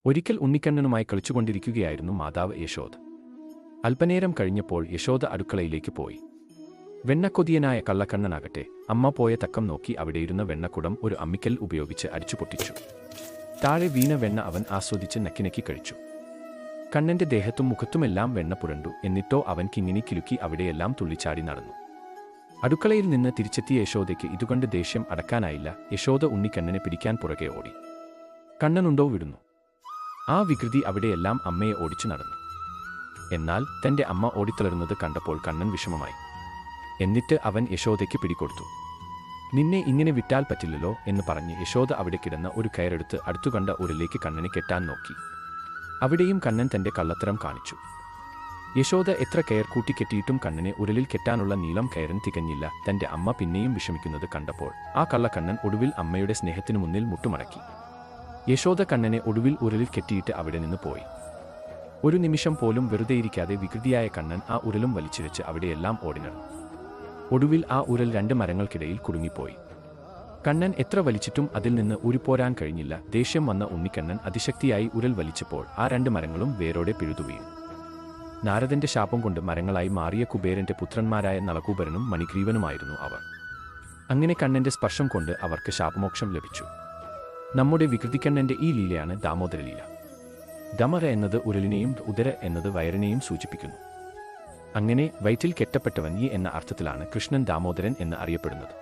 ഒരിക്കൽ ഉണ്ണിക്കണ്ണനുമായി കളിച്ചുകൊണ്ടിരിക്കുകയായിരുന്നു മാതാവ് യശോദ. അല്പനേരം കഴിഞ്ഞപ്പോൾ യശോദ അടുക്കളയിലേക്ക് പോയി. വെണ്ണക്കൊതിയനായ കള്ളക്കണ്ണനാകട്ടെ അമ്മ പോയ തക്കം നോക്കി അവിടെയിരുന്ന വെണ്ണക്കുടം ഒരു അമ്മിക്കൽ ഉപയോഗിച്ച് അടിച്ചുപൊട്ടിച്ചു. താഴെ വീണ വെണ്ണ അവൻ ആസ്വദിച്ച് നക്കിനക്കി കഴിച്ചു. കണ്ണന്റെ ദേഹത്തും മുഖത്തുമെല്ലാം വെണ്ണ പുരണ്ടു. എന്നിട്ടോ അവൻ കിങ്ങിനി കിലുക്കി അവിടെയെല്ലാം തുള്ളിച്ചാടി നടന്നു. അടുക്കളയിൽ നിന്ന് തിരിച്ചെത്തിയ യശോദയ്ക്ക് ഇതുകൊണ്ട് ദേഷ്യം അടക്കാനായില്ല. യശോദ ഉണ്ണിക്കണ്ണനെ പിടിക്കാൻ പുറകെ ഓടി. കണ്ണനുണ്ടോ വിടുന്നു. ആ വികൃതി അവിടെയെല്ലാം അമ്മയെ ഓടിച്ചു നടന്നു. എന്നാൽ തന്റെ അമ്മ ഓടിത്തളരുന്നത് കണ്ടപ്പോൾ കണ്ണൻ വിഷമമായി. എന്നിട്ട് അവൻ യശോദയ്ക്ക് പിടികൊടുത്തു. നിന്നെ ഇങ്ങനെ വിട്ടാൽ പറ്റില്ലല്ലോ എന്ന് പറഞ്ഞ് യശോദ അവിടെ കിടന്ന ഒരു കയറെടുത്ത് അടുത്തുകണ്ട ഉരലേക്ക് കണ്ണനെ കെട്ടാൻ നോക്കി. അവിടെയും കണ്ണൻ തന്റെ കള്ളത്തരം കാണിച്ചു. യശോദ എത്ര കയർ കൂട്ടിക്കെട്ടിയിട്ടും കണ്ണനെ ഉരലിൽ കെട്ടാനുള്ള നീളം കയറിന് തികഞ്ഞില്ല. തന്റെ അമ്മ പിന്നെയും വിഷമിക്കുന്നത് കണ്ടപ്പോൾ ആ കള്ളക്കണ്ണൻ ഒടുവിൽ അമ്മയുടെ സ്നേഹത്തിനു മുന്നിൽ മുട്ടുമടക്കി. യശോദ കണ്ണനെ ഒടുവിൽ ഉരലിൽ കെട്ടിയിട്ട് അവിടെ നിന്ന് പോയി. ഒരു നിമിഷം പോലും വെറുതെയിരിക്കാതെ വികൃതിയായ കണ്ണൻ ആ ഉരലും വലിച്ചിഴച്ച് അവിടെയെല്ലാം ഓടിനടന്നു. ഒടുവിൽ ആ ഉരൽ 2 മരങ്ങൾക്കിടയിൽ കുടുങ്ങിപ്പോയി. കണ്ണൻ എത്ര വലിച്ചിട്ടും അതിൽ നിന്ന് ഊരിപ്പോരാൻ കഴിഞ്ഞില്ല. ദേഷ്യം വന്ന ഉണ്ണിക്കണ്ണൻ അതിശക്തിയായി ഉരൽ വലിച്ചപ്പോൾ ആ 2 മരങ്ങളും വേരോടെ പിഴുതു വീണു. നാരദന്റെ ശാപം കൊണ്ട് മരങ്ങളായി മാറിയ കുബേരന്റെ പുത്രന്മാരായ നളകൂബരനും മണിഗ്രീവനുമായിരുന്നു അവർ. അങ്ങനെ കണ്ണന്റെ സ്പർശം കൊണ്ട് അവർക്ക് ശാപമോക്ഷം ലഭിച്ചു. നമ്മുടെ വികൃതിക്കണ്ണന്റെ ഈ ലീലയാണ് ദാമോദരലീല. ദമര എന്നത് ഉരലിനെയും ഉദര എന്നത് വയറിനെയും സൂചിപ്പിക്കുന്നു. അങ്ങനെ വയറ്റിൽ കെട്ടപ്പെട്ടവൻ എന്ന അർത്ഥത്തിലാണ് കൃഷ്ണൻ ദാമോദരൻ എന്ന് അറിയപ്പെടുന്നത്.